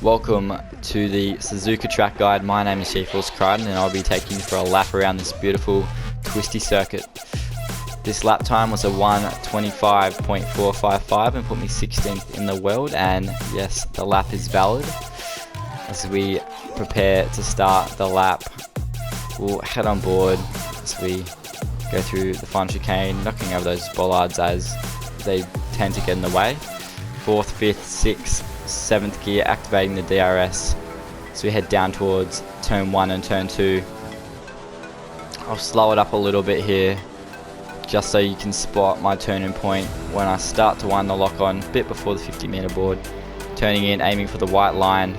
Welcome to the Suzuka track guide. My name is GFORCE Esports and I'll be taking you for a lap around this beautiful twisty circuit. This lap time was a 1:25.455 and put me 16th in the world, and yes, the lap is valid. As we prepare to start the lap, we'll head on board as we go through the final chicane, knocking over those bollards as they tend to get in the way. 4th, 5th, 6th, 7th gear, activating the DRS. So we head down towards turn 1 and turn 2. I'll slow it up a little bit here, just so you can spot my turning point when I start to wind the lock on, a bit before the 50-meter board. Turning in, aiming for the white line,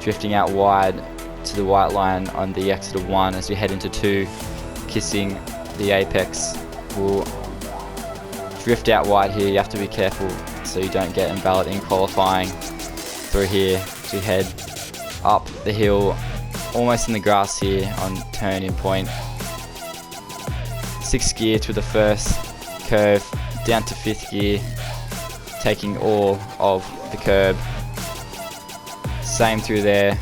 drifting out wide to the white line on the exit of 1 as we head into 2, kissing the apex. We'll drift out wide here. You have to be careful so you don't get invalid in qualifying through here. So we head up the hill, almost in the grass here on turning point. 6th gear to the first curve, down to 5th gear, taking all of the curb. Same through there,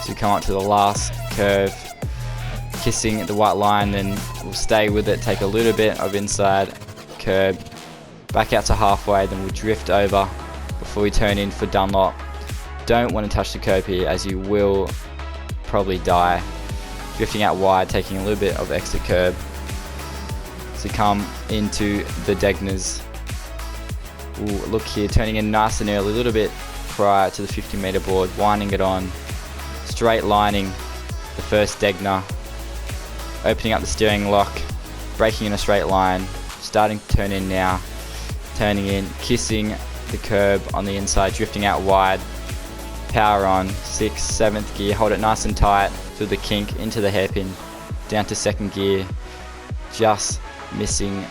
so we come up to the last curve, kissing the white line, then we'll stay with it, take a little bit of inside curb, back out to halfway, then we'll drift over before we turn in for Dunlop. Don't want to touch the curb here as you will probably die. Drifting out wide, taking a little bit of exit curb. So come into the Degners. Ooh, look here, turning in nice and early, a little bit prior to the 50-meter board, winding it on, straight lining the first Degner, opening up the steering lock, braking in a straight line, starting to turn in now, turning in, kissing the curb on the inside, drifting out wide, power on, 6th, 7th gear, hold it nice and tight through the kink into the hairpin, down to 2nd gear, just missing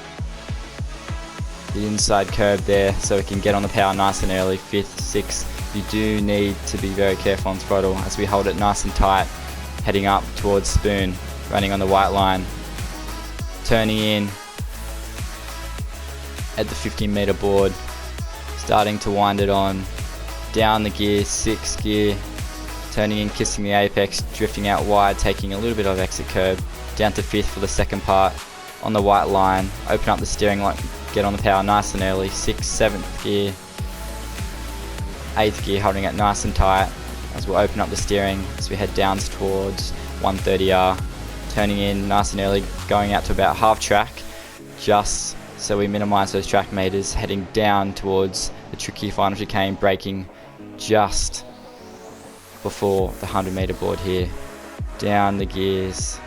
the inside curb there so we can get on the power nice and early. 5th, 6th, you do need to be very careful on throttle as we hold it nice and tight, heading up towards Spoon, running on the white line, turning in at the 15-meter board, starting to wind it on, down the gear, 6th gear, turning in, kissing the apex, drifting out wide, taking a little bit of exit curb, down to 5th for the second part, on the white line, open up the steering lock, get on the power nice and early. 6th, 7th gear, 8th gear, holding it nice and tight as we'll open up the steering as we head down towards 130R, turning in nice and early, going out to about half track, just so we minimise those track meters, heading down towards the tricky final chicane, braking just before the 100-meter board here, down the gears,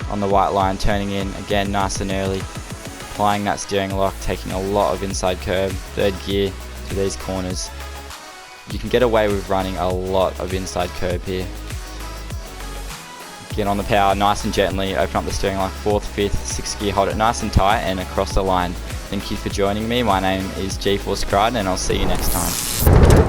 on the white line, turning in again nice and early, applying that steering lock, taking a lot of inside curb, 3rd gear to these corners. You can get away with running a lot of inside curb here. Get on the power nice and gently, open up the steering lock, 4th, 5th, 6th gear, hold it nice and tight and across the line. Thank you for joining me. My name is GFORCE Esports and I'll see you next time.